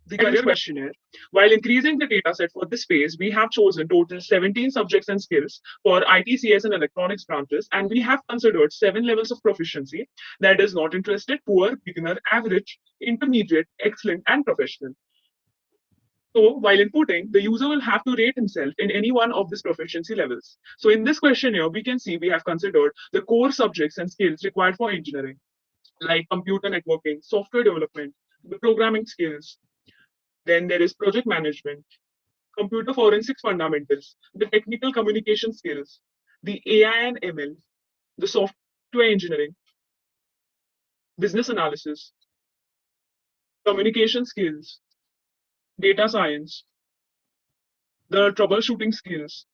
the career questionnaire. While increasing the dataset for this phase, we have chosen total 17 subjects and skills for ITCS and electronics branches, and we have considered 7 levels of proficiency, that is, not interested, poor, beginner, average, intermediate, excellent, and professional. So while inputting, the user will have to rate himself in any one of these proficiency levels. So in this questionnaire, we can see we have considered the core subjects and skills required for engineering, like computer networking, software development, the programming skills. Then there is project management, computer forensics fundamentals, the technical communication skills, the AI and ML, the software engineering, business analysis, communication skills, data science, the troubleshooting skills,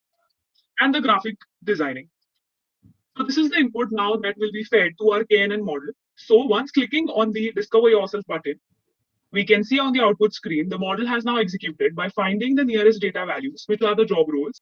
and the graphic designing. So this is the input now that will be fed to our KNN model. So once clicking on the Discover Yourself button, we can see on the output screen, the model has now executed by finding the nearest data values, which are the job roles,